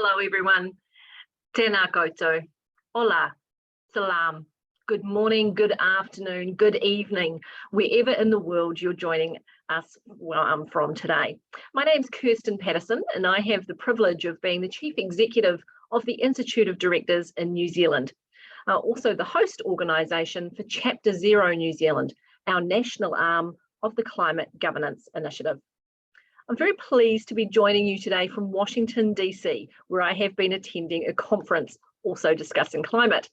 Hello, everyone. Tēnā koutou. Hola. Salam. Good morning, good afternoon, good evening, wherever in the world you're joining us from today. My name's Kirsten Patterson, and I have the privilege of being the Chief Executive of the Institute of Directors in New Zealand, also the host organisation for Chapter Zero New Zealand, our national arm of the Climate Governance Initiative. I'm very pleased to be joining you today from Washington, DC, where I have been attending a conference also discussing climate.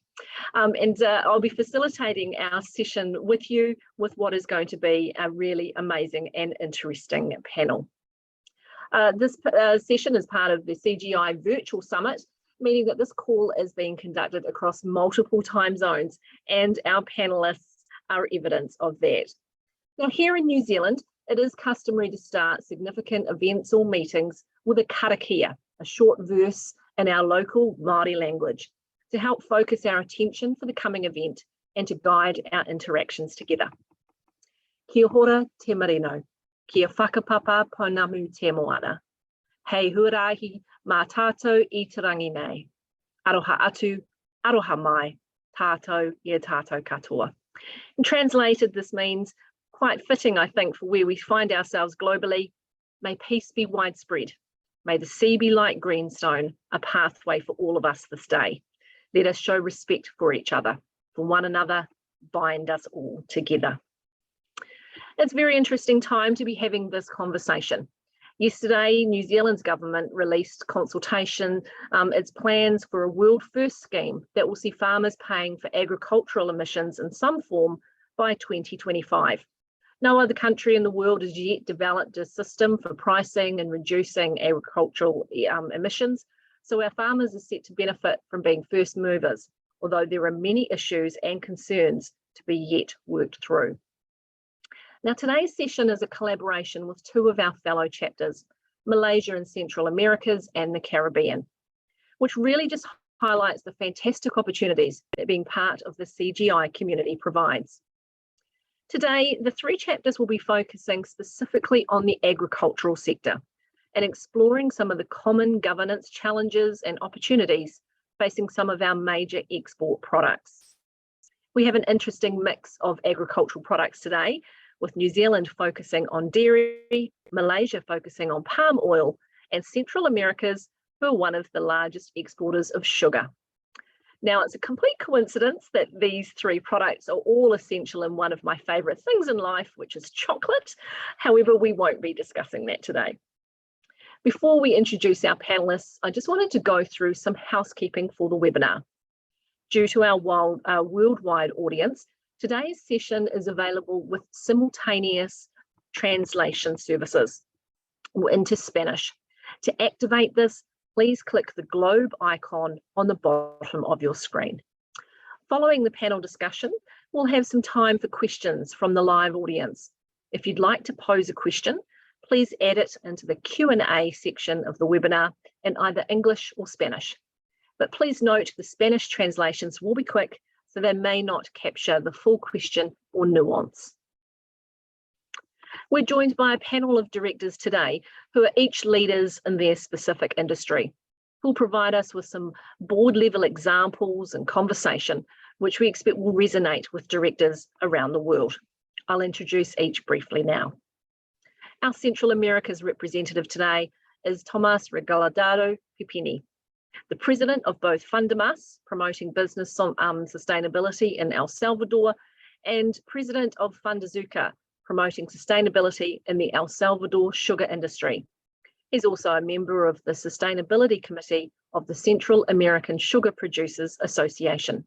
I'll be facilitating our session with you with what is going to be a really amazing and interesting panel. This session is part of the CGI Virtual Summit, meaning that this call is being conducted across multiple time zones, and our panelists are evidence of that. Now, here in New Zealand, it is customary to start significant events or meetings with a karakia, a short verse in our local Māori language, to help focus our attention for the coming event and to guide our interactions together. Kia hora te marino, kia whakapapa pounamu te moana. Hei huarahi mā tātou I te rangi nei. Aroha atu, aroha mai, tātou ia tātou katoa. And translated, this means, quite fitting, I think, for where we find ourselves globally, may peace be widespread. May the sea be like greenstone, a pathway for all of us this day. Let us show respect for each other, for one another, bind us all together. It's a very interesting time to be having this conversation. Yesterday, New Zealand's government released consultation, its plans for a world first scheme that will see farmers paying for agricultural emissions in some form by 2025. No other country in the world has yet developed a system for pricing and reducing agricultural emissions, so our farmers are set to benefit from being first movers, although there are many issues and concerns to be yet worked through. Now, today's session is a collaboration with two of our fellow chapters, Malaysia and Central Americas and the Caribbean, which really just highlights the fantastic opportunities that being part of the CGI community provides. Today, the three chapters will be focusing specifically on the agricultural sector and exploring some of the common governance challenges and opportunities facing some of our major export products. We have an interesting mix of agricultural products today, with New Zealand focusing on dairy, Malaysia focusing on palm oil, and Central Americas, who are one of the largest exporters of sugar. Now, it's a complete coincidence that these three products are all essential in one of my favourite things in life, which is chocolate. However, we won't be discussing that today. Before we introduce our panellists, I just wanted to go through some housekeeping for the webinar. Due to our worldwide audience, today's session is available with simultaneous translation services into Spanish. To activate this, please click the globe icon on the bottom of your screen. Following the panel discussion, we'll have some time for questions from the live audience. If you'd like to pose a question, please add it into the Q&A section of the webinar in either English or Spanish. But please note the Spanish translations will be quick, so they may not capture the full question or nuance. We're joined by a panel of directors today who are each leaders in their specific industry, who will provide us with some board-level examples and conversation, which we expect will resonate with directors around the world. I'll introduce each briefly now. Our Central America's representative today is Tomas Regalado Pupini, the president of both Fundamas, promoting business sustainability in El Salvador, and president of Fundazuca, promoting sustainability in the El Salvador sugar industry. He's also a member of the Sustainability Committee of the Central American Sugar Producers Association.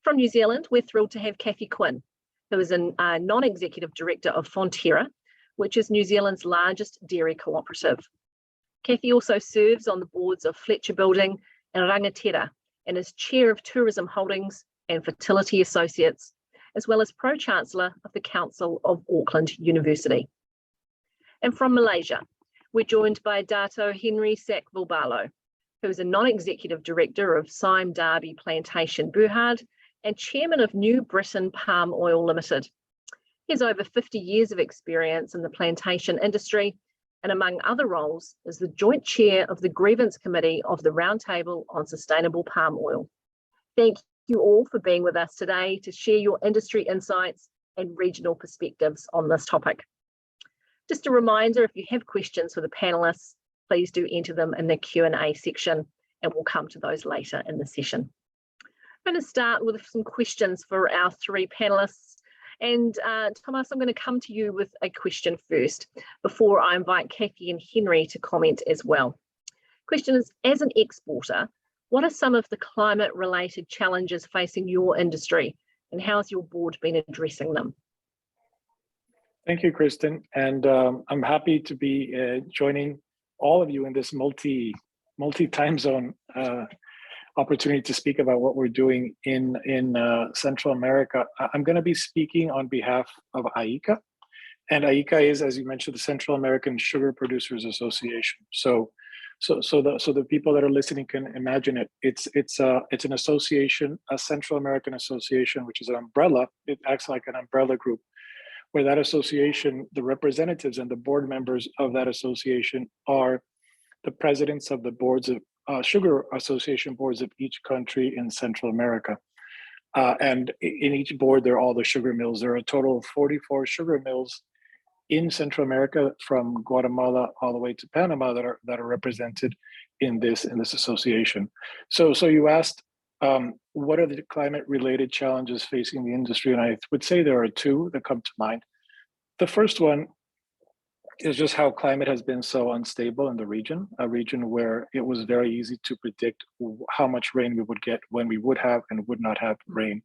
From New Zealand, we're thrilled to have Kathy Quinn, who is a non-executive director of Fonterra, which is New Zealand's largest dairy cooperative. Kathy also serves on the boards of Fletcher Building and Rangatira, and is chair of Tourism Holdings and Fertility Associates, as well as Pro-Chancellor of the Council of Auckland University. And from Malaysia, we're joined by Dato Henry Sak Bulbalo, who is a non-executive director of Sime Darby Plantation Berhad and chairman of New Britain Palm Oil Limited. He has over 50 years of experience in the plantation industry and among other roles is the joint chair of the Grievance Committee of the Roundtable on Sustainable Palm Oil. Thank you all for being with us today to share your industry insights and regional perspectives on this topic. Just a reminder, if you have questions for the panelists, please do enter them in the Q&A section, and we'll come to those later in the session. I'm going to start with some questions for our three panelists. And Thomas, I'm going to come to you with a question first before I invite Kathy and Henry to comment as well. Question is, as an exporter, what are some of the climate-related challenges facing your industry, and how has your board been addressing them? Thank you, Kristen. And I'm happy to be joining all of you in this multi-time zone opportunity to speak about what we're doing in Central America. I'm going to be speaking on behalf of AICA. And AICA is, as you mentioned, the Central American Sugar Producers Association. So the people that are listening can imagine it. It's an association, a Central American association, which is an umbrella. It acts like an umbrella group, where that association, the representatives and the board members of that association are the presidents of the boards of sugar association boards of each country in Central America. And in each board, there are all the sugar mills. There are a total of 44 sugar mills in Central America, from Guatemala all the way to Panama, that are represented in this association. So you asked, what are the climate-related challenges facing the industry? And I would say there are two that come to mind. The first one is just how climate has been so unstable in the region, a region where it was very easy to predict how much rain we would get, when we would have and would not have rain.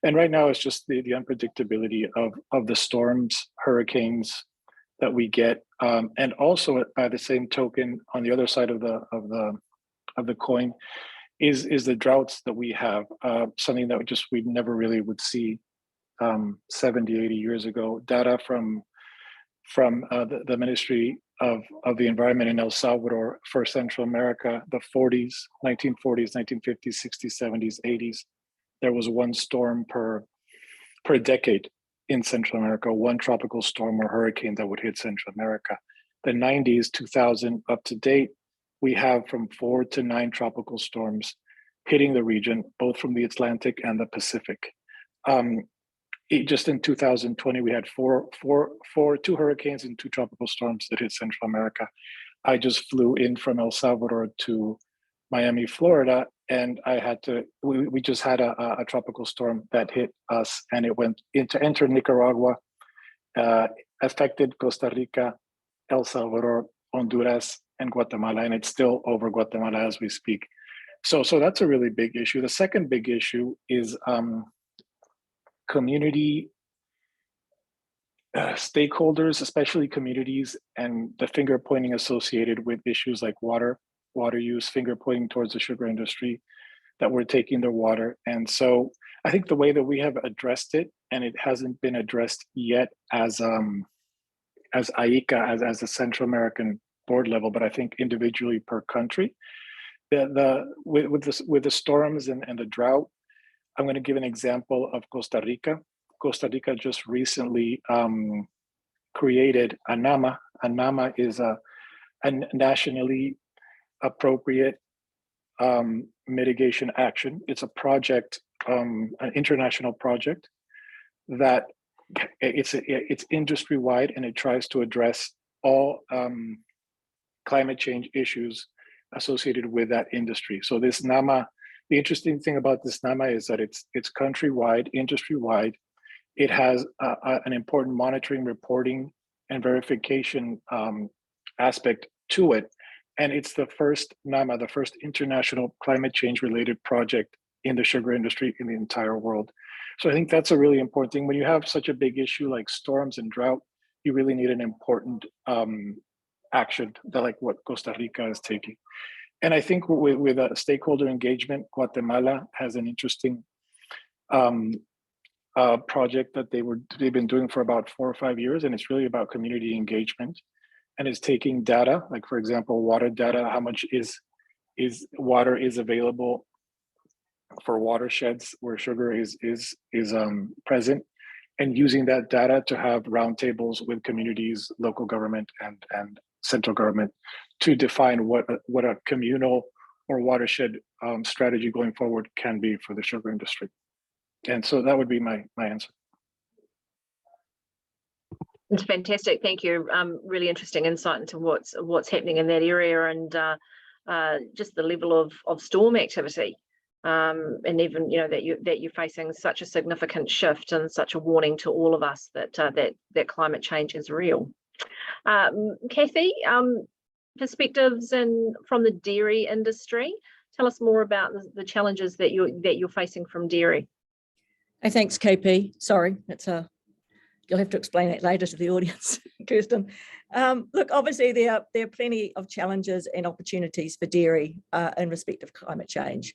And right now it's just the unpredictability of the storms, hurricanes that we get. And also, by the same token, on the other side of the coin, is the droughts that we have, something that we never really would see 70, 80 years ago. Data from the Ministry of the Environment in El Salvador for Central America, the 1940s, 1950s, 60s, 70s, 80s, there was one storm per decade in Central America, one tropical storm or hurricane that would hit Central America. The 90s, 2000, up to date, we have from 4 to 9 tropical storms hitting the region, both from the Atlantic and the Pacific. Just in 2020, we had two hurricanes and 2 tropical storms that hit Central America. I just flew in from El Salvador to Miami, Florida, and we just had a tropical storm that hit us, and it entered Nicaragua, affected Costa Rica, El Salvador, Honduras, and Guatemala, and it's still over Guatemala as we speak. So that's a really big issue. The second big issue is community stakeholders, especially communities, and the finger pointing associated with issues like water use, finger pointing towards the sugar industry, that we're taking their water. And so I think the way that we have addressed it, and it hasn't been addressed yet as AICA, as a Central American board level, but I think individually per country, with the storms and the drought. I'm going to give an example of Costa Rica. Costa Rica just recently created a NAMA. A NAMA is a nationally appropriate mitigation action. It's a project, an international project that it's industry-wide, and it tries to address all climate change issues associated with that industry. So this NAMA, the interesting thing about this NAMA is that it's countrywide, industry-wide. It has an important monitoring, reporting, and verification aspect to it. And it's the first NAMA, the first international climate change-related project in the sugar industry in the entire world. So I think that's a really important thing. When you have such a big issue like storms and drought, you really need an important action like what Costa Rica is taking. And I think with stakeholder engagement, Guatemala has an interesting project that they've been doing for about 4 or 5 years, and it's really about community engagement, and it's taking data, like for example, water data, how much water is available for watersheds where sugar is present, and using that data to have roundtables with communities, local government, and central government to define what a communal or watershed strategy going forward can be for the sugar industry. And so that would be my answer. It's fantastic. Thank you. Really interesting insight into what's happening in that area, and just the level of storm activity, and even that you're facing such a significant shift and such a warning to all of us that that climate change is real. Kathy, perspectives from the dairy industry. Tell us more about the challenges that you're facing from dairy. Hey, thanks, KP. Sorry, you'll have to explain that later to the audience, Kirsten. Look, obviously there are plenty of challenges and opportunities for dairy in respect of climate change.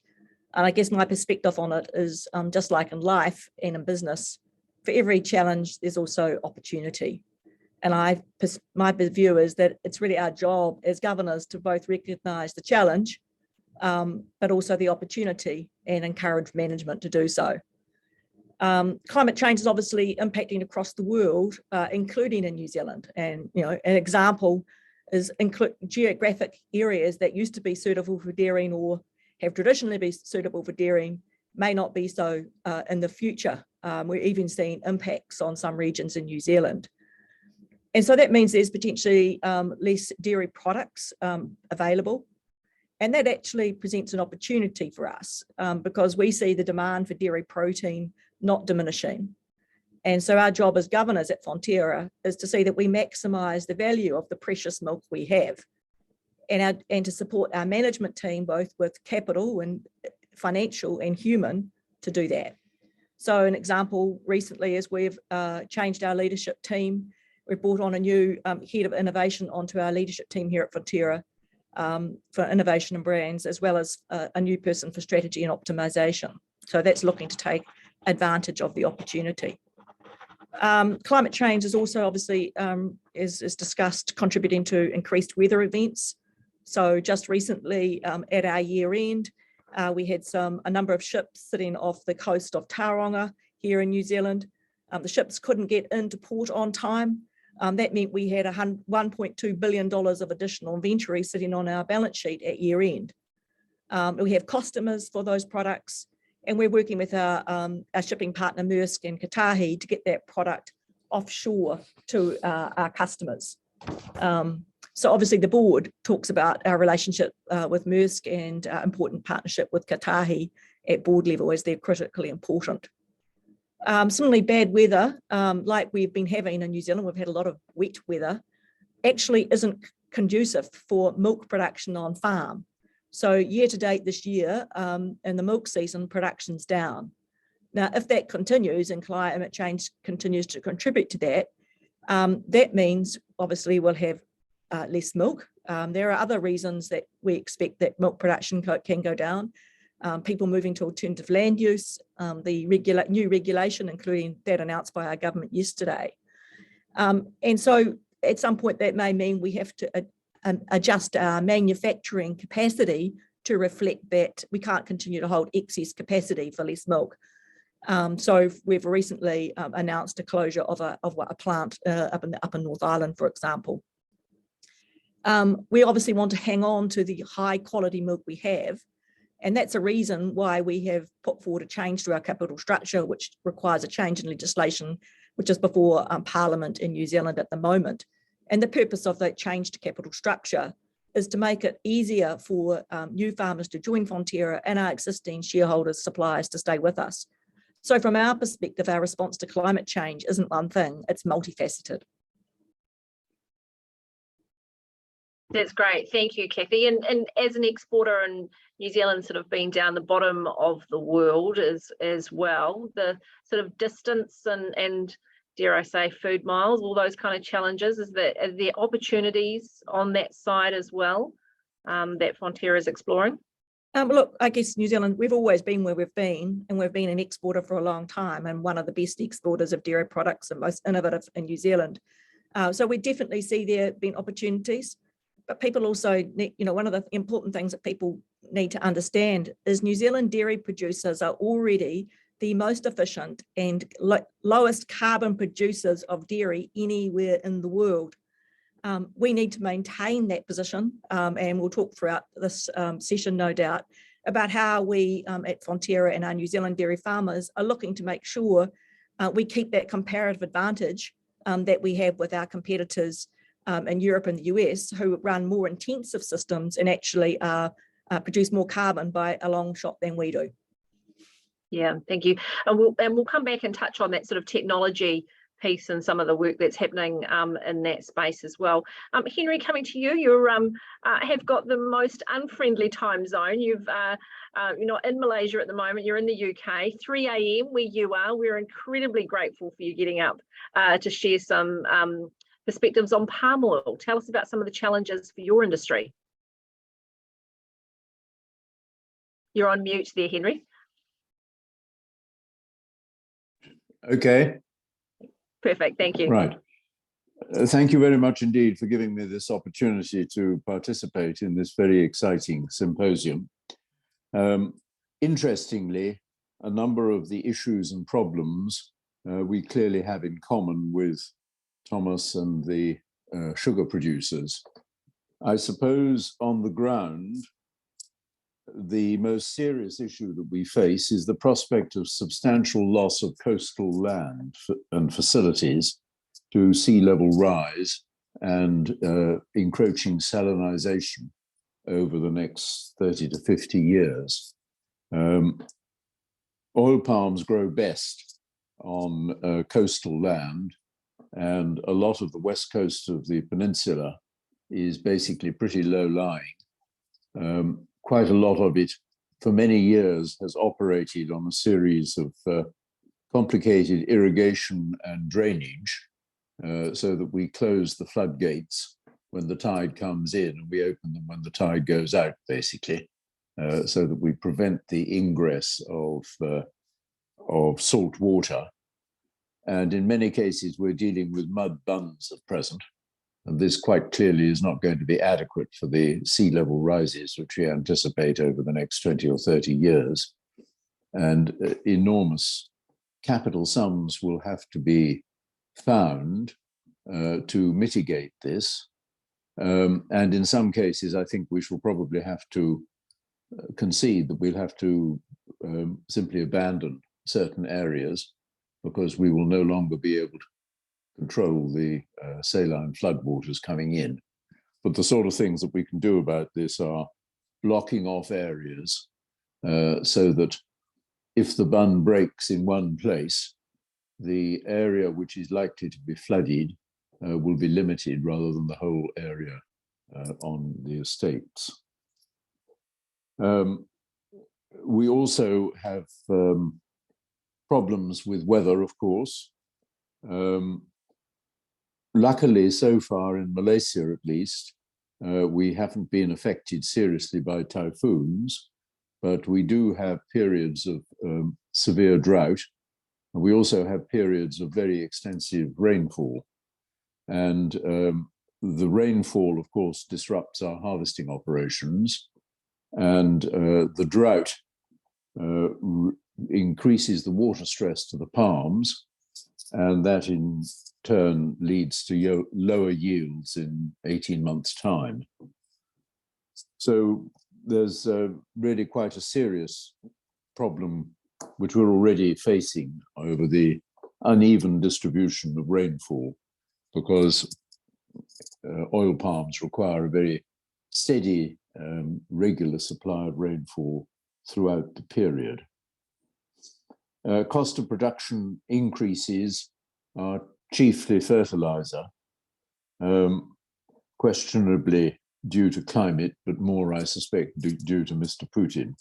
And I guess my perspective on it is just like in life and in business, for every challenge, there's also opportunity. And my view is that it's really our job as governors to both recognise the challenge, but also the opportunity, and encourage management to do so. Climate change is obviously impacting across the world, including in New Zealand. And an example is geographic areas that used to be suitable for dairying or have traditionally been suitable for dairying may not be so in the future. We're even seeing impacts on some regions in New Zealand. And so that means there's potentially less dairy products available. And that actually presents an opportunity for us because we see the demand for dairy protein not diminishing. And so our job as governors at Fonterra is to see that we maximise the value of the precious milk we have, and to support our management team, both with capital and financial and human, to do that. So an example recently is we've changed our leadership team. We've brought on a new head of innovation onto our leadership team here at Fonterra for innovation and brands, as well as a new person for strategy and optimization. So that's looking to take advantage of the opportunity. Climate change is also obviously, as discussed, contributing to increased weather events. So just recently at our year end, we had a number of ships sitting off the coast of Tauranga here in New Zealand. The ships couldn't get into port on time. That meant we had $1.2 billion of additional inventory sitting on our balance sheet at year end. We have customers for those products, and we're working with our shipping partner Maersk and Katahi to get that product offshore to our customers. So obviously the board talks about our relationship with Maersk and our important partnership with Katahi at board level, as they're critically important. Similarly, bad weather, like we've been having in New Zealand, we've had a lot of wet weather, actually isn't conducive for milk production on farm. So year to date this year, in the milk season, production's down. Now, if that continues and climate change continues to contribute to that, that means obviously we'll have less milk. There are other reasons that we expect that milk production can go down. People moving to alternative land use, the new regulation, including that announced by our government yesterday. And so at some point that may mean we have to adjust our manufacturing capacity to reflect that we can't continue to hold excess capacity for less milk. So we've recently announced a closure of a plant up in North Island, for example. We obviously want to hang on to the high quality milk we have. And that's a reason why we have put forward a change to our capital structure, which requires a change in legislation, which is before Parliament in New Zealand at the moment. And the purpose of that change to capital structure is to make it easier for new farmers to join Fonterra and our existing shareholders, suppliers to stay with us. So from our perspective, our response to climate change isn't one thing, it's multifaceted. That's great. Thank you, Kathy. And as an exporter in New Zealand, sort of being down the bottom of the world as well, the sort of distance and dare I say food miles, all those kind of challenges, are there opportunities on that side as well that Fonterra is exploring? Look, I guess New Zealand, we've always been where we've been, and we've been an exporter for a long time, and one of the best exporters of dairy products and most innovative in New Zealand. So we definitely see there being opportunities. But people also need, one of the important things that people need to understand is New Zealand dairy producers are already the most efficient and lowest carbon producers of dairy anywhere in the world. We need to maintain that position, and we'll talk throughout this session, no doubt, about how we at Fonterra and our New Zealand dairy farmers are looking to make sure we keep that comparative advantage that we have with our competitors in Europe and the US, who run more intensive systems and actually produce more carbon by a long shot than we do. Yeah, thank you. And we'll come back and touch on that sort of technology piece and some of the work that's happening in that space as well. Henry, coming to you, you have got the most unfriendly time zone. You're not in Malaysia at the moment, you're in the UK, 3 a.m. where you are. We're incredibly grateful for you getting up to share some perspectives on palm oil. Tell us about some of the challenges for your industry. You're on mute there, Henry. Okay. Perfect, thank you. Right. Thank you very much indeed for giving me this opportunity to participate in this very exciting symposium. Interestingly, a number of the issues and problems we clearly have in common with Thomas and the sugar producers. I suppose on the ground, the most serious issue that we face is the prospect of substantial loss of coastal land and facilities to sea level rise and encroaching salinization over the next 30 to 50 years. Oil palms grow best on coastal land, and a lot of the west coast of the peninsula is basically pretty low-lying. Quite a lot of it, for many years, has operated on a series of complicated irrigation and drainage, so that we close the floodgates when the tide comes in, and we open them when the tide goes out, basically, so that we prevent the ingress of salt water. And in many cases, we're dealing with mud buns at present. And this quite clearly is not going to be adequate for the sea level rises, which we anticipate over the next 20 or 30 years. And enormous capital sums will have to be found to mitigate this. And in some cases, I think we shall probably have to concede that we'll have to simply abandon certain areas, because we will no longer be able to control the saline floodwaters coming in. But the sort of things that we can do about this are blocking off areas so that if the bun breaks in one place, the area which is likely to be flooded will be limited rather than the whole area on the estates. We also have problems with weather, of course. Luckily, so far in Malaysia at least, we haven't been affected seriously by typhoons, but we do have periods of severe drought. And we also have periods of very extensive rainfall. And the rainfall, of course, disrupts our harvesting operations. And the drought increases the water stress to the palms, and that in turn leads to lower yields in 18 months' time. So there's really quite a serious problem which we're already facing over the uneven distribution of rainfall, because oil palms require a very steady, regular supply of rainfall throughout the period. Cost of production increases are chiefly fertilizer, questionably due to climate, but more, I suspect, due to Mr. Putin.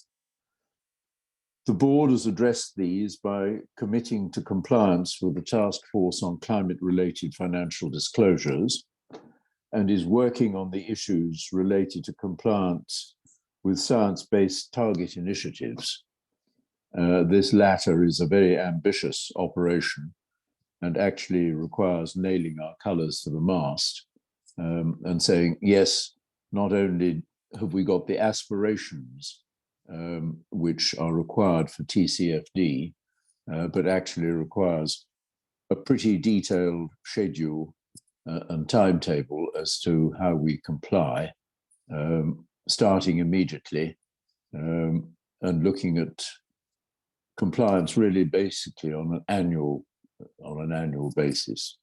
The board has addressed these by committing to compliance with the Task Force on Climate-Related Financial Disclosures, and is working on the issues related to compliance with science-based target initiatives. This latter is a very ambitious operation and actually requires nailing our colors to the mast and saying, yes, not only have we got the aspirations which are required for TCFD, but actually requires a pretty detailed schedule and timetable as to how we comply, starting immediately, and looking at compliance really basically on an annual basis.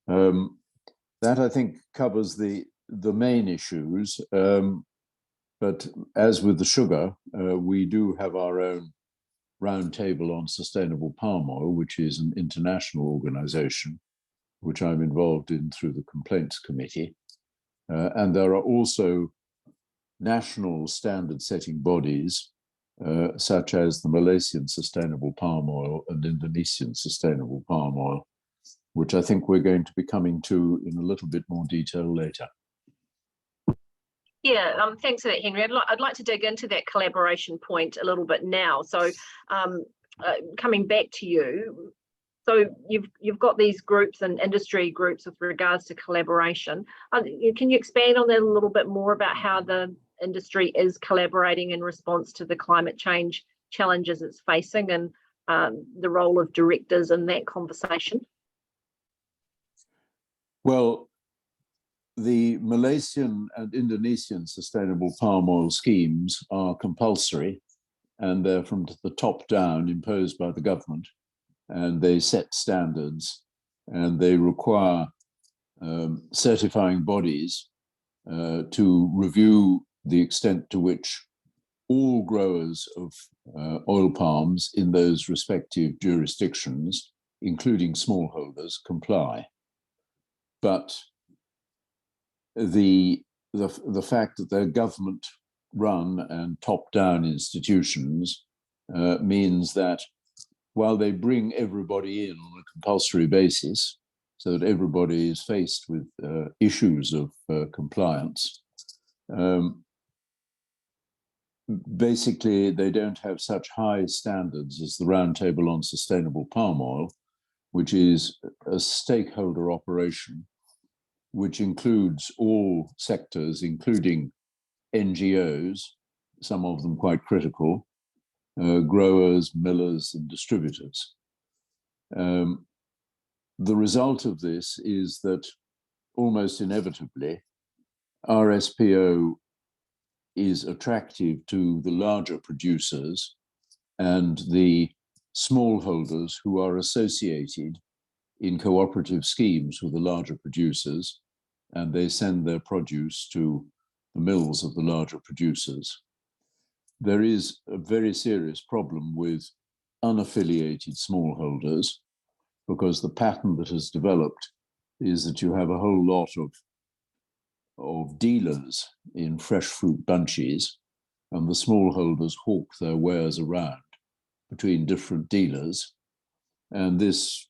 That I think covers the main issues. But as with the sugar, we do have our own roundtable on sustainable palm oil, which is an international organization, which I'm involved in through the Complaints Committee. And there are also national standard setting bodies, such as the Malaysian Sustainable Palm Oil and Indonesian Sustainable Palm Oil, which I think we're going to be coming to in a little bit more detail later. Yeah, thanks for that, Henry. I'd like to dig into that collaboration point a little bit now. So coming back to you, so you've got these groups and industry groups with regards to collaboration. Can you expand on that a little bit more about how the industry is collaborating in response to the climate change challenges it's facing, and the role of directors in that conversation? Well, the Malaysian and Indonesian sustainable palm oil schemes are compulsory, and they're from the top down, imposed by the government, and they set standards, and they require certifying bodies to review the extent to which all growers of oil palms in those respective jurisdictions, including smallholders, comply. But the fact that they're government-run and top-down institutions means that while they bring everybody in on a compulsory basis, so that everybody is faced with issues of compliance, basically they don't have such high standards as the Roundtable on Sustainable Palm Oil, which is a stakeholder operation which includes all sectors, including NGOs, some of them quite critical, growers, millers, and distributors. The result of this is that almost inevitably, RSPO is attractive to the larger producers and the smallholders who are associated in cooperative schemes with the larger producers, and they send their produce to the mills of the larger producers. There is a very serious problem with unaffiliated smallholders, because the pattern that has developed is that you have a whole lot of dealers in fresh fruit bunches, and the smallholders hawk their wares around between different dealers, and this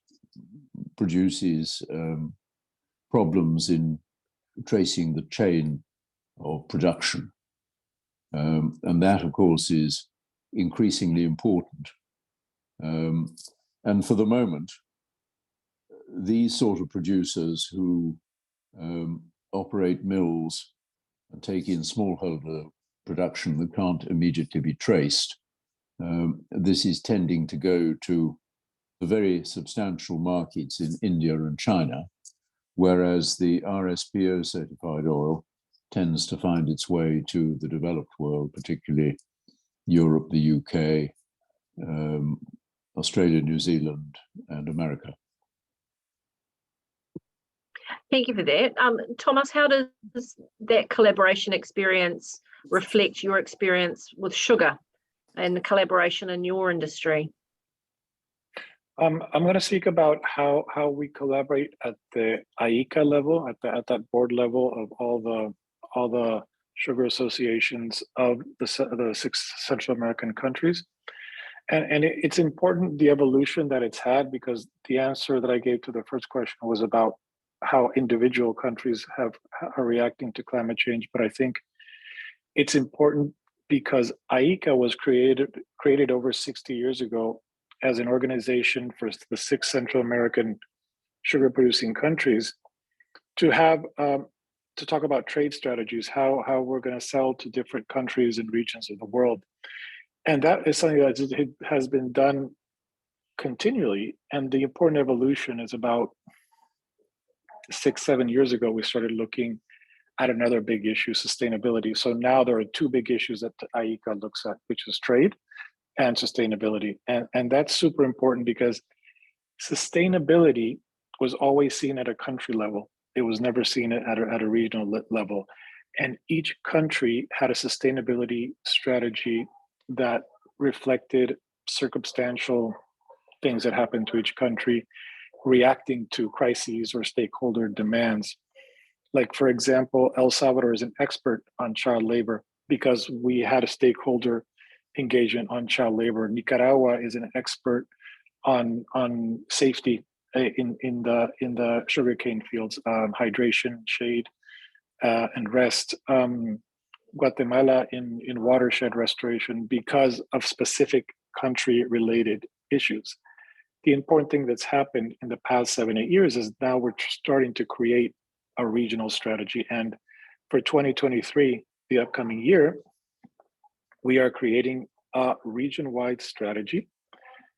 produces problems in tracing the chain of production. And that, of course, is increasingly important. And for the moment, these sort of producers who operate mills and take in smallholder production that can't immediately be traced, this is tending to go to the very substantial markets in India and China, whereas the RSPO certified oil tends to find its way to the developed world, particularly Europe, the UK, Australia, New Zealand, and America. Thank you for that. Thomas, how does that collaboration experience reflect your experience with sugar and the collaboration in your industry? I'm going to speak about how we collaborate at the IECA level, at that board level of all the sugar associations of the 6 Central American countries. And it's important, the evolution that it's had, because the answer that I gave to the first question was about how individual countries are reacting to climate change. But I think it's important because IECA was created over 60 years ago as an organization for the 6 Central American sugar producing countries to have to talk about trade strategies, how we're going to sell to different countries and regions of the world. And that is something that has been done continually. And the important evolution is about 6-7 years ago, we started looking at another big issue, sustainability. So now there are two big issues that IECA looks at, which is trade and sustainability. And that's super important because sustainability was always seen at a country level. It was never seen at a regional level. And each country had a sustainability strategy that reflected circumstantial things that happened to each country, reacting to crises or stakeholder demands. Like, for example, El Salvador is an expert on child labor because we had a stakeholder engagement on child labor. Nicaragua is an expert on safety in the sugarcane fields, hydration, shade, and rest. Guatemala in watershed restoration because of specific country-related issues. The important thing that's happened in the past 7-8 years is now we're starting to create a regional strategy. And for 2023, the upcoming year, we are creating a region-wide strategy,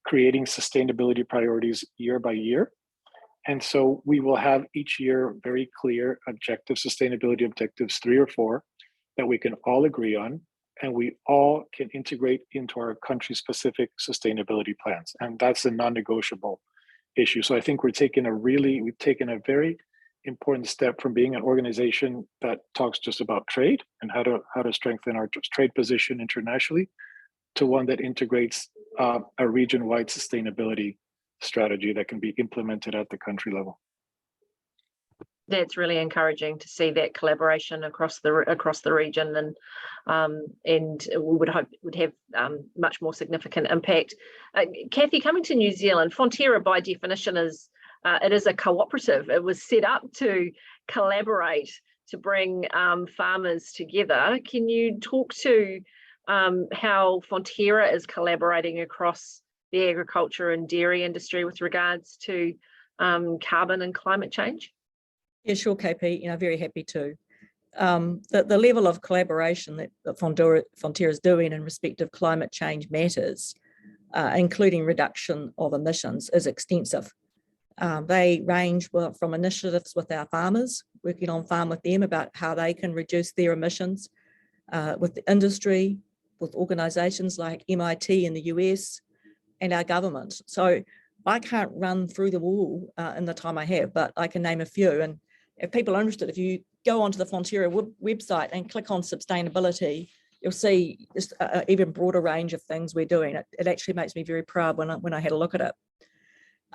creating sustainability priorities year by year. And so we will have each year very clear objective sustainability objectives, 3 or 4, that we can all agree on, and we all can integrate into our country-specific sustainability plans. And that's a non-negotiable issue. So I think we've taken a very important step from being an organization that talks just about trade and how to strengthen our trade position internationally to one that integrates a region-wide sustainability strategy that can be implemented at the country level. That's really encouraging to see that collaboration across the region, and we would hope it would have much more significant impact. Kathy, coming to New Zealand, Fonterra by definition is a cooperative. It was set up to collaborate, to bring farmers together. Can you talk to how Fonterra is collaborating across the agriculture and dairy industry with regards to carbon and climate change? Yeah, sure, KP. Very happy to. The level of collaboration that Fonterra is doing in respect of climate change matters, including reduction of emissions, is extensive. They range from initiatives with our farmers, working on farm with them about how they can reduce their emissions, with the industry, with organisations like MIT in the US, and our government. So I can't run through them all in the time I have, but I can name a few. And if people are interested, if you go onto the Fonterra website and click on sustainability, you'll see just an even broader range of things we're doing. It actually makes me very proud when I had a look at it.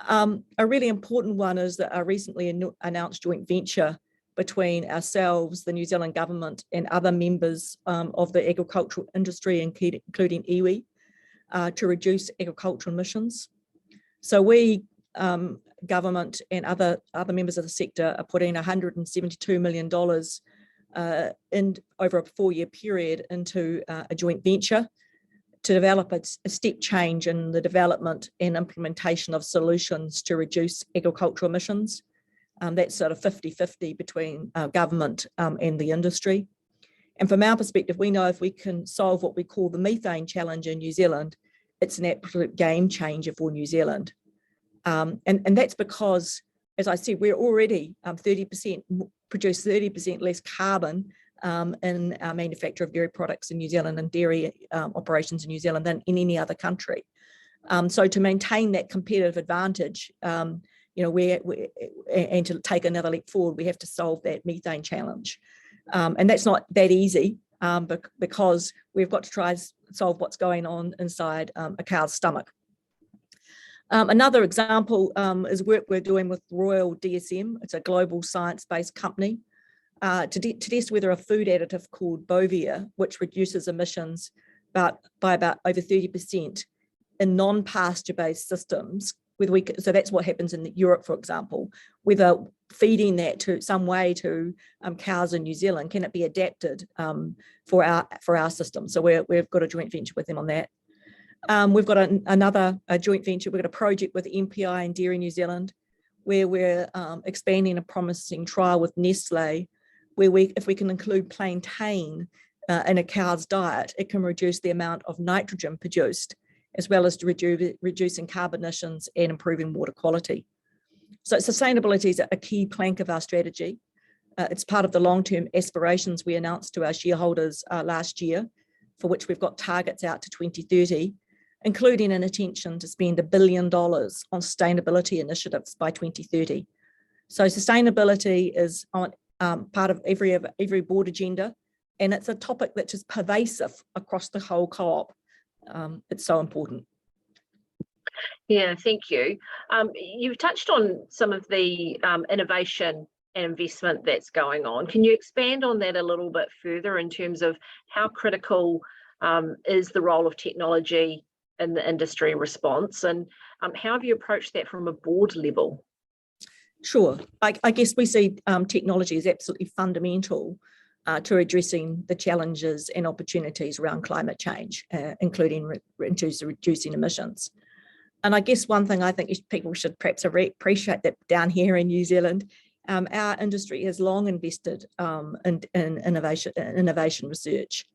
A really important one is that our recently announced joint venture between ourselves, the New Zealand government, and other members of the agricultural industry, including iwi, to reduce agricultural emissions. So we, government and other members of the sector, are putting $172 million in over a 4-year period into a joint venture to develop a step change in the development and implementation of solutions to reduce agricultural emissions. That's sort of 50-50 between government and the industry. And from our perspective, we know if we can solve what we call the methane challenge in New Zealand, it's an absolute game changer for New Zealand. And that's because, as I said, we're already produce 30% less carbon in our manufacture of dairy products in New Zealand and dairy operations in New Zealand than in any other country. So to maintain that competitive advantage, and to take another leap forward, we have to solve that methane challenge. And that's not that easy because we've got to try and solve what's going on inside a cow's stomach. Another example is work we're doing with Royal DSM. It's a global science-based company to test whether a food additive called Bovia, which reduces emissions by about over 30% in non-pasture-based systems, so that's what happens in Europe, for example, whether feeding that to some way to cows in New Zealand, can it be adapted for our system? So we've got a joint venture with them on that. We've got another joint venture. We've got a project with MPI and Dairy New Zealand, where we're expanding a promising trial with Nestle, where if we can include plantain in a cow's diet, it can reduce the amount of nitrogen produced, as well as reducing carbon emissions and improving water quality. So sustainability is a key plank of our strategy. It's part of the long-term aspirations we announced to our shareholders last year, for which we've got targets out to 2030, including an intention to spend $1 billion on sustainability initiatives by 2030. So sustainability is on part of every board agenda, and it's a topic that's just pervasive across the whole co-op. It's so important. Yeah, thank you. You've touched on some of the innovation and investment that's going on. Can you expand on that a little bit further in terms of how critical is the role of technology in the industry response, and how have you approached that from a board level? Sure. I guess we see technology as absolutely fundamental to addressing the challenges and opportunities around climate change, including reducing emissions. And I guess one thing I think people should perhaps appreciate that down here in New Zealand, our industry has long invested in innovation research.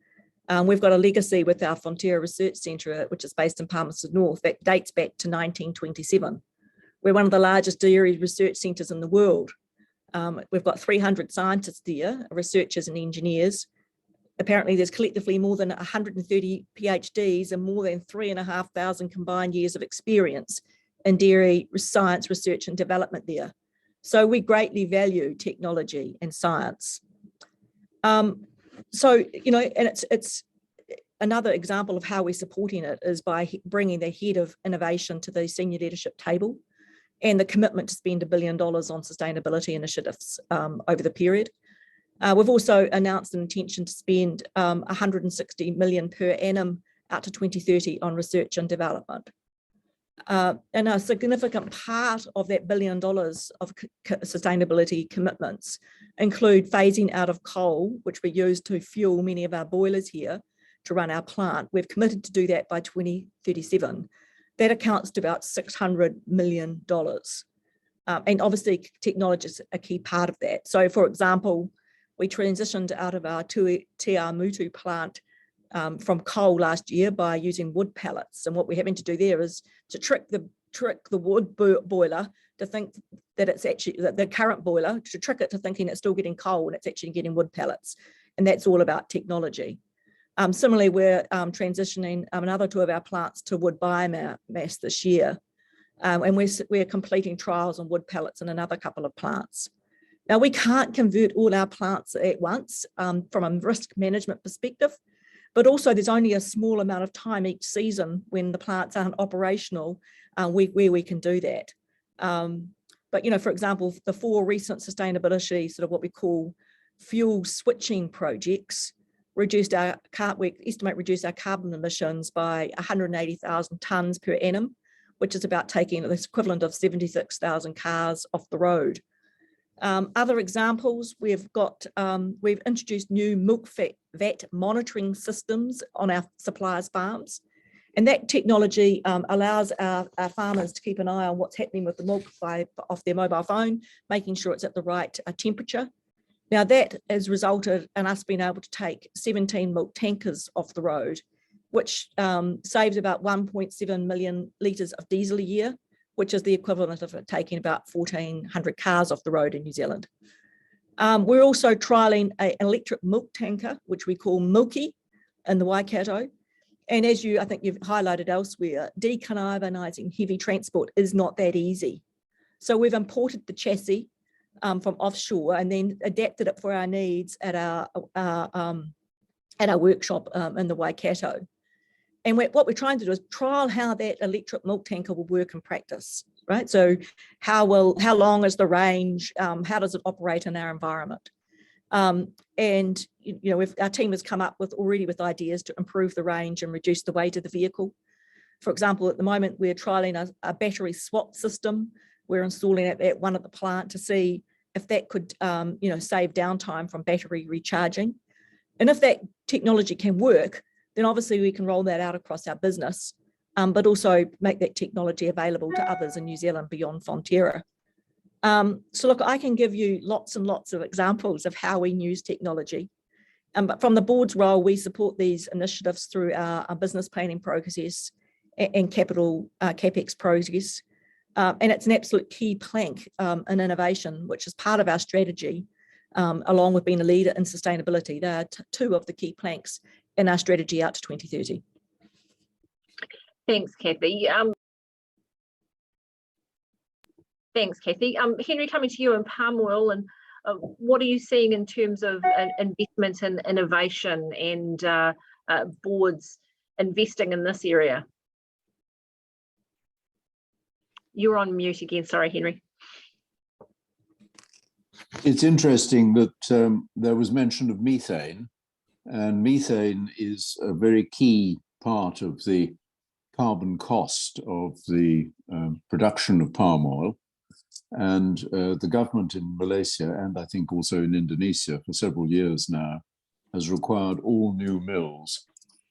We've got a legacy with our Fonterra Research Centre, which is based in Palmerston North, that dates back to 1927. We're one of the largest dairy research centres in the world. We've got 300 scientists there, researchers and engineers. Apparently there's collectively more than 130 PhDs and more than 3,500 combined years of experience in dairy science, research and development there. So we greatly value technology and science. So, you know, and it's another example of how we're supporting it is by bringing the head of innovation to the senior leadership table, and the commitment to spend $1 billion on sustainability initiatives over the period. We've also announced an intention to spend $160 million per annum out to 2030 on research and development. And a significant part of that $1 billion of sustainability commitments include phasing out of coal, which we use to fuel many of our boilers here to run our plant. We've committed to do that by 2037. That accounts to about $600 million. And obviously technology is a key part of that. So for example, we transitioned out of our Te Mutu plant from coal last year by using wood pellets. And what we're having to do there is to trick the wood boiler to think that it's actually the current boiler, to trick it to thinking it's still getting coal and it's actually getting wood pellets. And that's all about technology. Similarly, we're transitioning another two of our plants to wood biomass this year. And we're completing trials on wood pellets in another couple of plants. Now, we can't convert all our plants at once from a risk management perspective, but also there's only a small amount of time each season when the plants aren't operational where we can do that. But, you know, for example, the 4 recent sustainability, sort of what we call fuel switching projects, we estimate reduce our carbon emissions by 180,000 tonnes per annum, which is about taking the equivalent of 76,000 cars off the road. Other examples, we've introduced new milk vat monitoring systems on our suppliers' farms. And that technology allows our farmers to keep an eye on what's happening with the milk off their mobile phone, making sure it's at the right temperature. Now that has resulted in us being able to take 17 milk tankers off the road, which saves about 1.7 million litres of diesel a year, which is the equivalent of taking about 1,400 cars off the road in New Zealand. We're also trialling an electric milk tanker, which we call Milky in the Waikato. And as I think you've highlighted elsewhere, decarbonising heavy transport is not that easy. So we've imported the chassis from offshore and then adapted it for our needs at our workshop in the Waikato. And what we're trying to do is trial how that electric milk tanker will work in practice, right? So how long is the range? How does it operate in our environment? And you know, our team has come up already with ideas to improve the range and reduce the weight of the vehicle. For example, at the moment, we're trialing a battery swap system. We're installing it at one at the plant to see if that could, you know, save downtime from battery recharging. And if that technology can work, then obviously we can roll that out across our business, but also make that technology available to others in New Zealand beyond Fonterra. So look, I can give you lots and lots of examples of how we use technology. But from the board's role, we support these initiatives through our business planning process and capital CapEx process. And it's an absolute key plank in innovation, which is part of our strategy, along with being a leader in sustainability. They are two of the key planks in our strategy out to 2030. Thanks, Kathy. Thanks, Kathy. Henry, coming to you in palm oil, and what are you seeing in terms of investment in innovation and boards investing in this area? You're on mute again. Sorry, Henry. It's interesting that there was mention of methane, and methane is a very key part of the carbon cost of the production of palm oil. And the government in Malaysia, and I think also in Indonesia for several years now, has required all new mills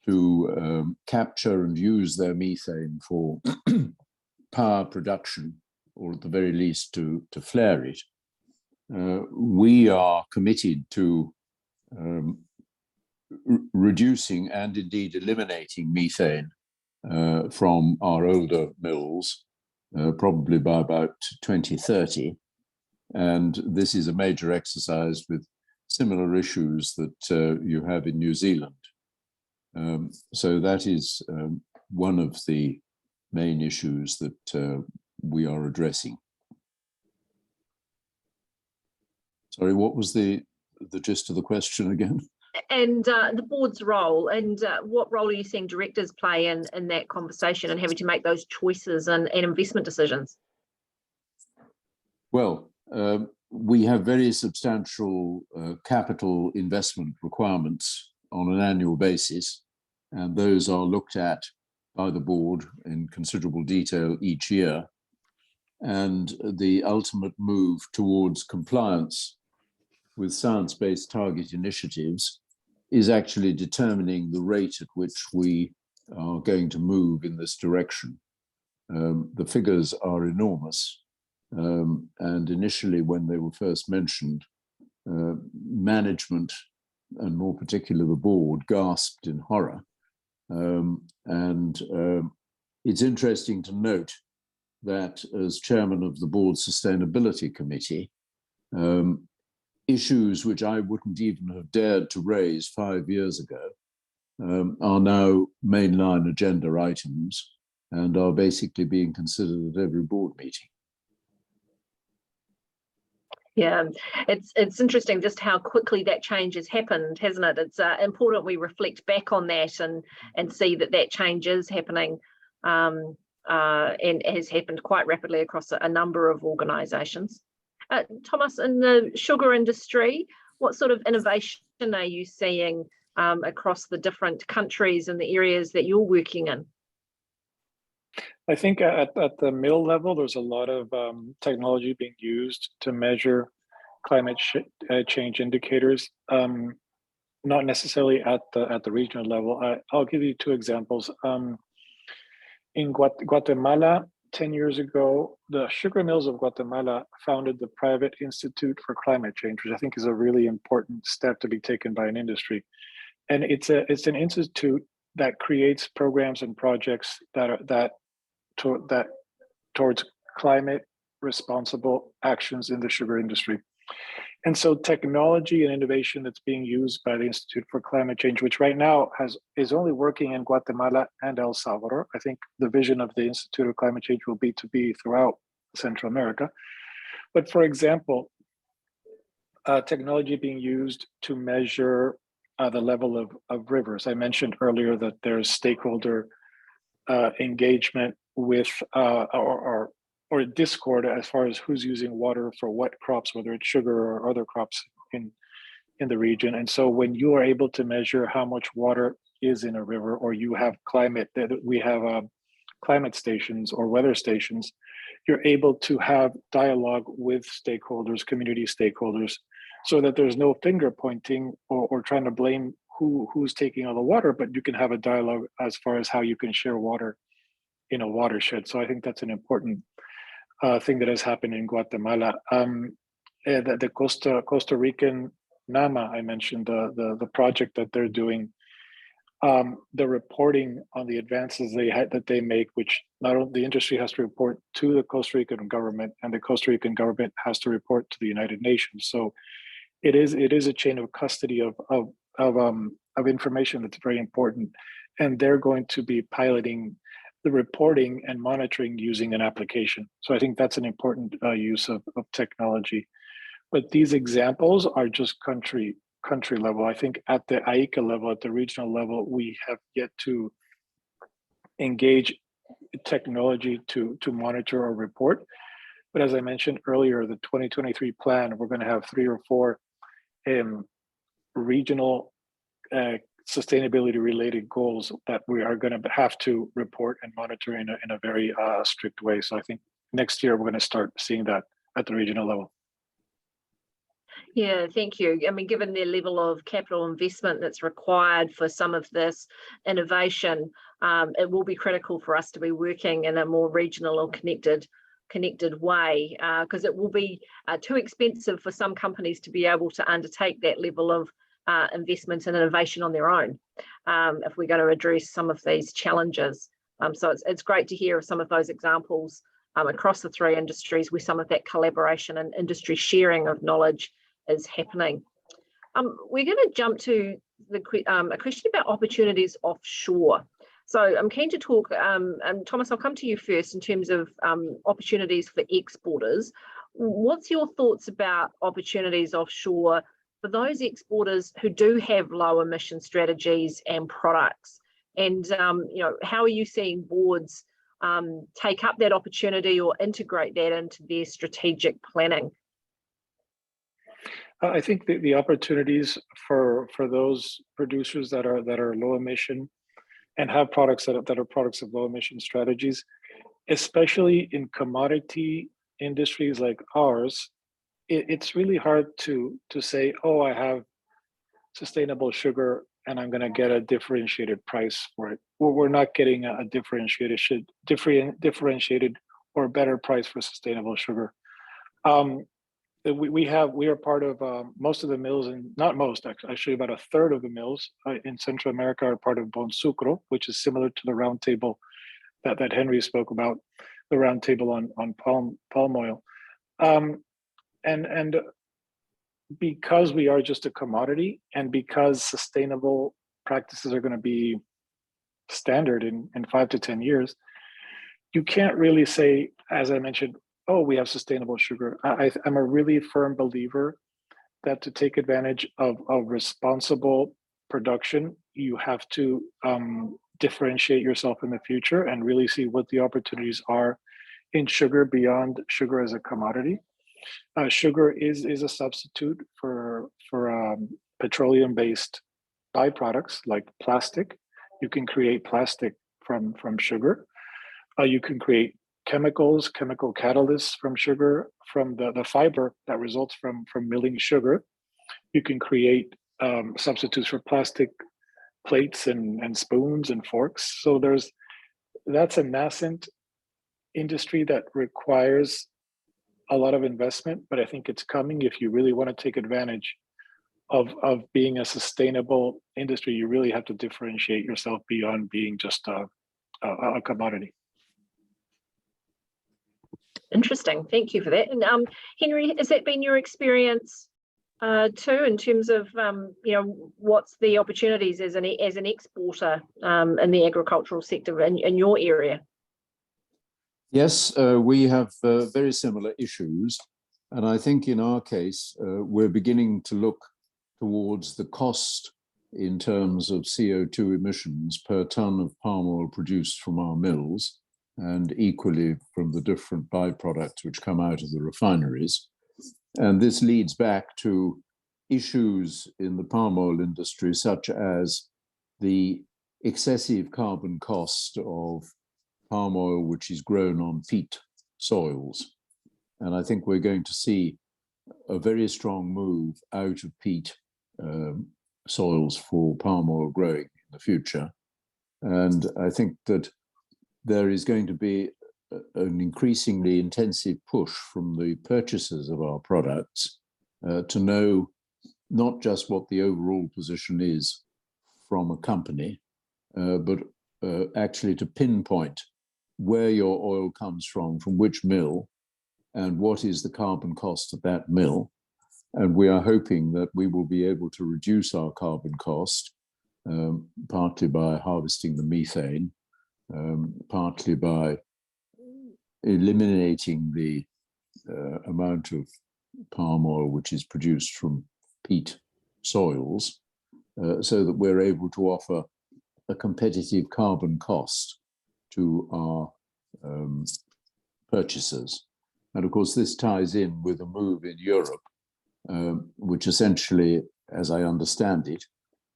to capture and use their methane for power production, or at the very least to flare it. We are committed to reducing and indeed eliminating methane from our older mills, probably by about 2030. And this is a major exercise with similar issues that you have in New Zealand. So that is one of the main issues that we are addressing. Sorry, what was the gist of the question again? And the board's role, and what role are you seeing directors play in that conversation and having to make those choices and investment decisions? Well, we have very substantial capital investment requirements on an annual basis, and those are looked at by the board in considerable detail each year. And the ultimate move towards compliance with science-based target initiatives is actually determining the rate at which we are going to move in this direction. The figures are enormous. And initially, when they were first mentioned, management, and more particularly the board, gasped in horror. It's interesting to note that as chairman of the board sustainability committee, issues which I wouldn't even have dared to raise 5 years ago are now mainline agenda items and are basically being considered at every board meeting. Yeah, it's interesting just how quickly that change has happened, hasn't it? It's important we reflect back on that and see that change is happening and has happened quite rapidly across a number of organisations. Thomas, in the sugar industry, what sort of innovation are you seeing across the different countries and the areas that you're working in? I think at the mill level, there's a lot of technology being used to measure climate change indicators, not necessarily at the regional level. I'll give you two examples. In Guatemala, 10 years ago, the sugar mills of Guatemala founded the Private Institute for Climate Change, which I think is a really important step to be taken by an industry. And it's an institute that creates programs and projects that towards climate responsible actions in the sugar industry. And so technology and innovation that's being used by the Institute for Climate Change, which right now is only working in Guatemala and El Salvador. I think the vision of the Institute of Climate Change will be to be throughout Central America. But for example, technology being used to measure the level of rivers. I mentioned earlier that there's stakeholder engagement with or discord as far as who's using water for what crops, whether it's sugar or other crops in the region. And so when you are able to measure how much water is in a river, or you have we have climate stations or weather stations, you're able to have dialogue with stakeholders, community stakeholders, so that there's no finger pointing or trying to blame who's taking all the water, but you can have a dialogue as far as how you can share water in a watershed. So I think that's an important thing that has happened in Guatemala. The Costa Rican NAMA, I mentioned the project that they're doing the reporting on the advances that they make, which not only the industry has to report to the Costa Rican government, and the Costa Rican government has to report to the United Nations. So it is a chain of custody of information that's very important, and they're going to be piloting the reporting and monitoring using an application. So I think that's an important use of technology. But these examples are just country level. I think at the AICA level, at the regional level, we have yet to engage technology to monitor or report. But as I mentioned earlier, the 2023 plan, we're going to have 3 or 4 regional sustainability related goals that we are going to have to report and monitor in a very strict way. So I think next year we're going to start seeing that at the regional level. Yeah, thank you. I mean, given the level of capital investment that's required for some of this innovation, it will be critical for us to be working in a more regional or connected way, because it will be too expensive for some companies to be able to undertake that level of investment and innovation on their own, if we're going to address some of these challenges. So it's great to hear of some of those examples across the 3 industries where some of that collaboration and industry sharing of knowledge is happening. We're going to jump to a question about opportunities offshore. So I'm keen to talk, and Thomas, I'll come to you first in terms of opportunities for exporters. What's your thoughts about opportunities offshore for those exporters who do have low emission strategies and products? And how are you seeing boards take up that opportunity or integrate that into their strategic planning? I think the opportunities for those producers that are low emission and have products that are products of low emission strategies, especially in commodity industries like ours, it's really hard to say, oh, I have sustainable sugar and I'm going to get a differentiated price for it. Well, we're not getting a differentiated or better price for sustainable sugar. We are part of most of the mills, and not most, actually about 1/3 of the mills in Central America are part of Bon Sucro, which is similar to the roundtable that Henry spoke about, the roundtable on palm oil. And because we are just a commodity, and because sustainable practices are going to be standard in 5 to 10 years, you can't really say, as I mentioned, oh, we have sustainable sugar. I'm a really firm believer that to take advantage of responsible production, you have to differentiate yourself in the future and really see what the opportunities are in sugar beyond sugar as a commodity. Sugar is a substitute for petroleum-based byproducts like plastic. You can create plastic from sugar. You can create chemical catalysts from sugar, from the fiber that results from milling sugar. You can create substitutes for plastic plates and spoons and forks. So that's a nascent industry that requires a lot of investment, but I think it's coming. If you really want to take advantage of being a sustainable industry, you really have to differentiate yourself beyond being just a commodity. Interesting. Thank you for that. And Henry, has that been your experience too, in terms of what's the opportunities as an exporter in the agricultural sector in your area? Yes, we have very similar issues. And I think in our case, we're beginning to look towards the cost in terms of CO2 emissions per ton of palm oil produced from our mills, and equally from the different byproducts which come out of the refineries. And this leads back to issues in the palm oil industry, such as the excessive carbon cost of palm oil, which is grown on peat soils. And I think we're going to see a very strong move out of peat soils for palm oil growing in the future. And I think that there is going to be an increasingly intensive push from the purchasers of our products to know not just what the overall position is from a company, but actually to pinpoint where your oil comes from which mill, and what is the carbon cost of that mill. And we are hoping that we will be able to reduce our carbon cost, partly by harvesting the methane, partly by eliminating the amount of palm oil which is produced from peat soils, so that we're able to offer a competitive carbon cost to our purchasers. And of course, this ties in with a move in Europe, which essentially, as I understand it,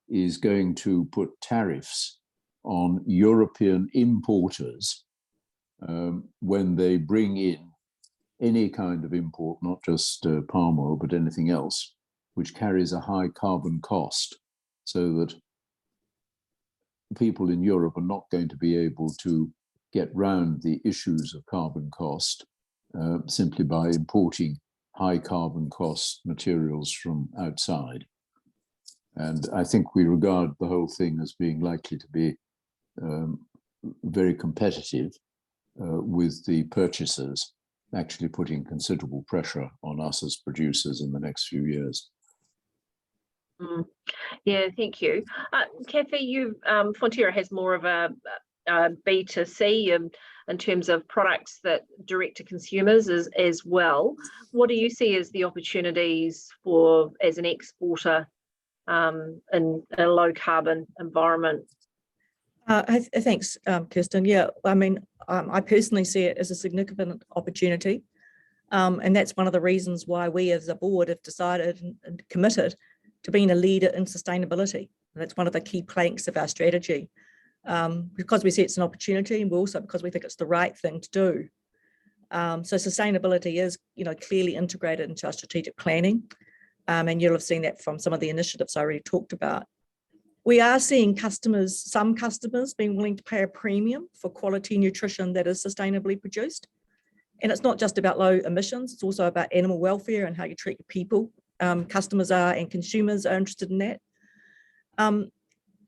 is going to put tariffs on European importers when they bring in any kind of import, not just palm oil, but anything else, which carries a high carbon cost, so that people in Europe are not going to be able to get round the issues of carbon cost simply by importing high carbon cost materials from outside. And I think we regard the whole thing as being likely to be very competitive with the purchasers actually putting considerable pressure on us as producers in the next few years. Yeah, thank you. Kathy, Fonterra has more of a B2C in terms of products that direct to consumers as well. What do you see as the opportunities as an exporter in a low carbon environment? Thanks, Kirsten. Yeah, I mean, I personally see it as a significant opportunity. And that's one of the reasons why we as a board have decided and committed to being a leader in sustainability. And that's one of the key planks of our strategy, because we see it's an opportunity, and also because we think it's the right thing to do. So sustainability is, clearly integrated into our strategic planning. And you'll have seen that from some of the initiatives I already talked about. We are seeing some customers being willing to pay a premium for quality nutrition that is sustainably produced. And it's not just about low emissions, it's also about animal welfare and how you treat your people. Customers are and consumers are interested in that. And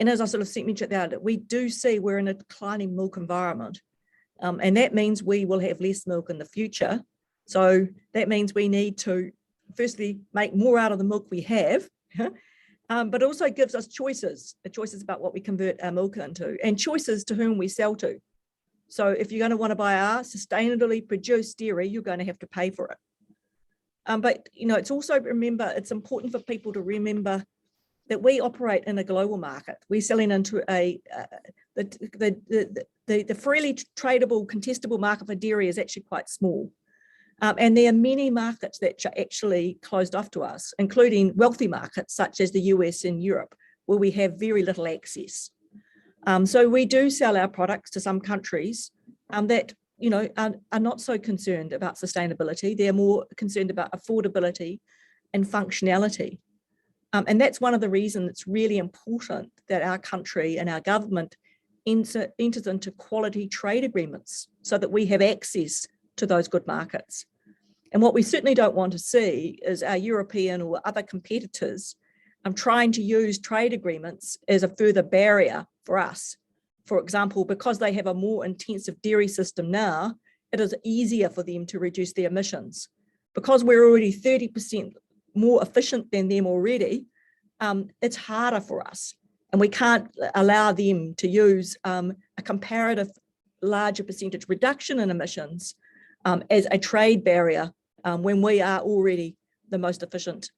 as I sort of mentioned out, we do see we're in a declining milk environment. And that means we will have less milk in the future. So that means we need to firstly make more out of the milk we have, but also gives us choices about what we convert our milk into, and choices to whom we sell to. So if you're going to want to buy our sustainably produced dairy, you're going to have to pay for it. But it's also, it's important for people to remember that we operate in a global market. We're selling into the freely tradable, contestable market for dairy is actually quite small. And there are many markets that are actually closed off to us, including wealthy markets such as the US and Europe, where we have very little access. So we do sell our products to some countries that are not so concerned about sustainability. They're more concerned about affordability and functionality. And that's one of the reasons it's really important that our country and our government enters into quality trade agreements so that we have access to those good markets. And what we certainly don't want to see is our European or other competitors trying to use trade agreements as a further barrier for us. For example, because they have a more intensive dairy system now, it is easier for them to reduce their emissions. Because we're already 30% more efficient than them already, it's harder for us. And we can't allow them to use a comparative larger percentage reduction in emissions as a trade barrier when we are already the most efficient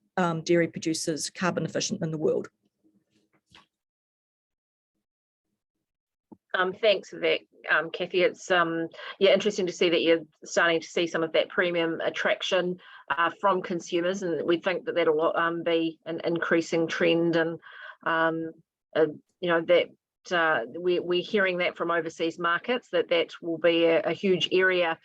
dairy producers, carbon efficient in the world. Thanks for that, Kathy. It's interesting to see that you're starting to see some of that premium attraction from consumers, and we think that that'll be an increasing trend. And we're hearing that from overseas markets that will be a huge area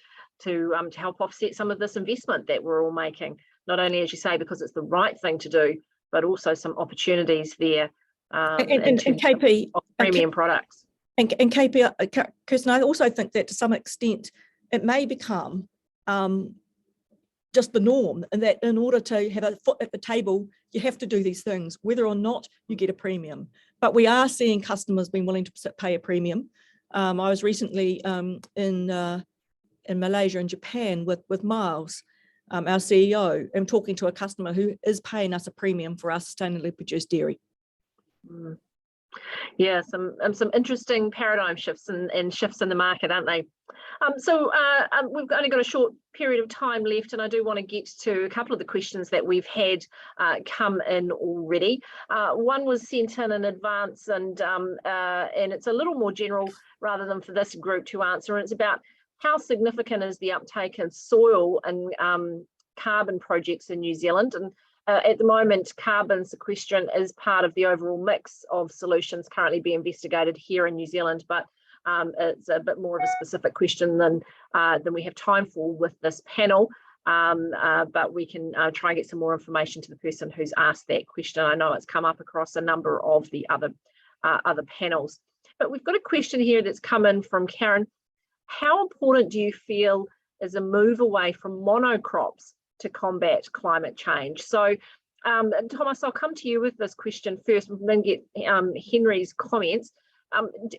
to help offset some of this investment that we're all making. Not only, as you say, because it's the right thing to do, but also some opportunities there in terms KP, of premium products. And KP, Kirsten, I also think that to some extent it may become just the norm, and that in order to have a foot at the table, you have to do these things, whether or not you get a premium. But we are seeing customers being willing to pay a premium. I was recently in Malaysia and Japan with Miles, our CEO, and talking to a customer who is paying us a premium for our sustainably produced dairy. Mm. Yeah, some interesting paradigm shifts and shifts in the market, aren't they? We've only got a short period of time left, and I do want to get to a couple of the questions that we've had come in already. One was sent in advance, and it's a little more general rather than for this group to answer. And it's about how significant is the uptake in soil and carbon projects in New Zealand. And at the moment, carbon sequestration is part of the overall mix of solutions currently being investigated here in New Zealand, but it's a bit more of a specific question than we have time for with this panel. But we can try and get some more information to the person who's asked that question. I know it's come up across a number of the other panels. But we've got a question here that's come in from Karen. How important do you feel is a move away from monocrops to combat climate change? So, Thomas, I'll come to you with this question first and then get Henry's comments.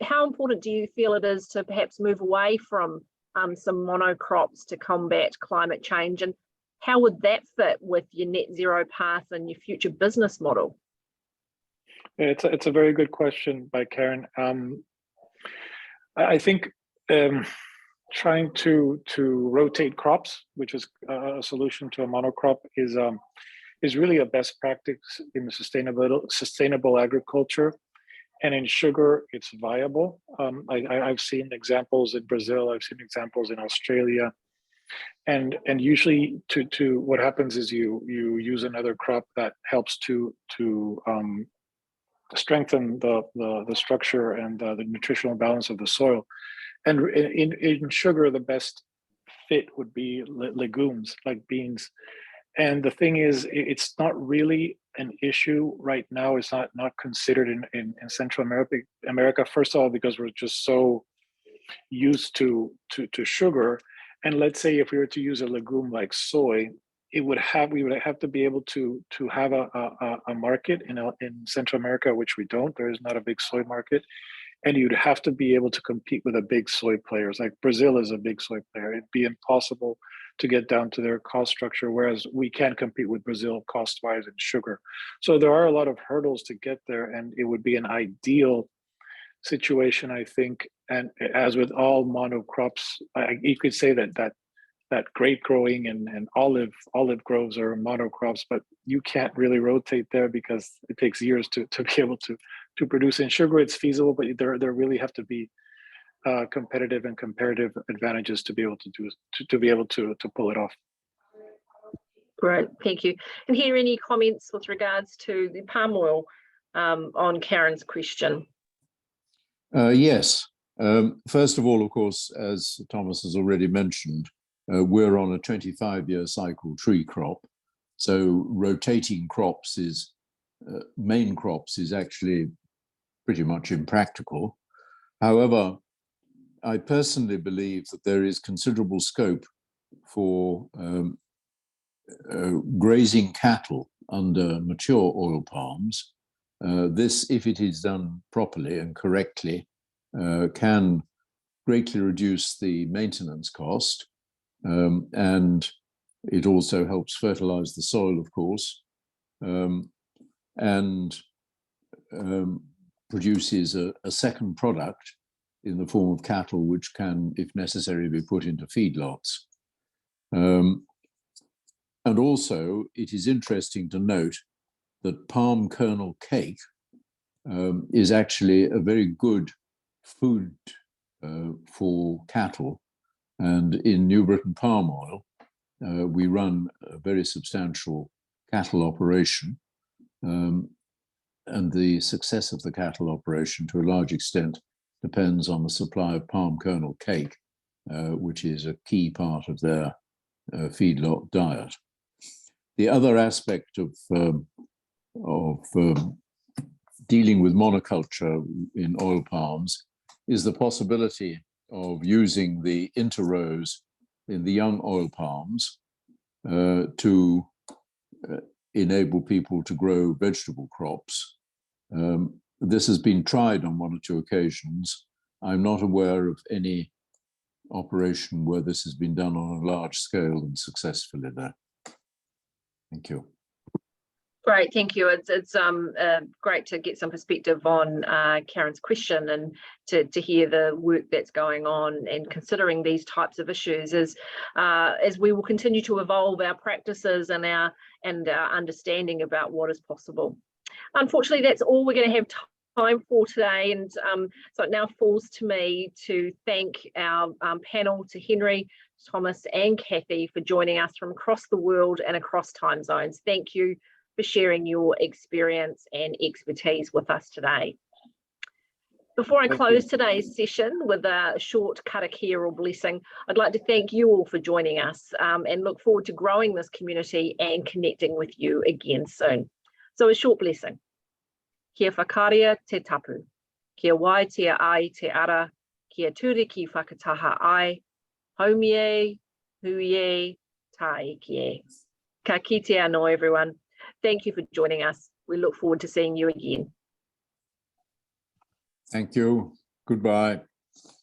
How important do you feel it is to perhaps move away from some monocrops to combat climate change, and how would that fit with your net zero path and your future business model? It's a very good question by Karen. I think trying to rotate crops, which is a solution to a monocrop, is really a best practice in the sustainable agriculture. And in sugar, it's viable. I've seen examples in Brazil. I've seen examples in Australia. And usually, to what happens is you use another crop that helps to strengthen the structure and the nutritional balance of the soil. And in sugar, the best fit would be legumes like beans. And the thing is, it's not really an issue right now. It's not considered in Central America. First of all, because we're just so used to sugar. And let's say if we were to use a legume like soy, we would have to be able to have a market in Central America, which we don't. There is not a big soy market. And you'd have to be able to compete with the big soy players. Like Brazil is a big soy player. It'd be impossible to get down to their cost structure, whereas we can compete with Brazil cost-wise in sugar. So there are a lot of hurdles to get there, and it would be an ideal situation, I think. And as with all monocrops, you could say that grape growing and olive groves are monocrops, but you can't really rotate there because it takes years to be able to produce. In sugar, it's feasible, but there really have to be competitive and comparative advantages to be able to pull it off. Great, thank you. And here, any comments with regards to the palm oil on Karen's question? Yes. First of all, of course, as Thomas has already mentioned, we're on a 25-year cycle tree crop. So rotating crops main crops is actually pretty much impractical. However, I personally believe that there is considerable scope for grazing cattle under mature oil palms. This, if it is done properly and correctly, can greatly reduce the maintenance cost. And it also helps fertilize the soil, of course, and produces a second product in the form of cattle, which can, if necessary, be put into feedlots. And also, it is interesting to note that palm kernel cake is actually a very good food for cattle. And in New Britain Palm Oil, we run a very substantial cattle operation. And the success of the cattle operation, to a large extent, depends on the supply of palm kernel cake, which is a key part of their feedlot diet. The other aspect of dealing with monoculture in oil palms is the possibility of using the interrows in the young oil palms to enable people to grow vegetable crops. This has been tried on 1 or 2 occasions. I'm not aware of any operation where this has been done on a large scale and successfully there. Thank you. Great, thank you. It's great to get some perspective on Karen's question and to hear the work that's going on and considering these types of issues as we will continue to evolve our practices and our understanding about what is possible. Unfortunately, that's all we're going to have time for today, and so it now falls to me to thank our panel, to Henry, Thomas and Kathy for joining us from across the world and across time zones. Thank you for sharing your experience and expertise with us today. Before I close today's session with a short karakia or blessing, I'd like to thank you all for joining us and look forward to growing this community and connecting with you again soon. So a short blessing. Kia whakaria te tapu, kia wai te ai te ara, kia ture ki whakataha ai, haumie, huie, taekie. Ka kite anō, everyone. Thank you for joining us. We look forward to seeing you again. Thank you. Goodbye.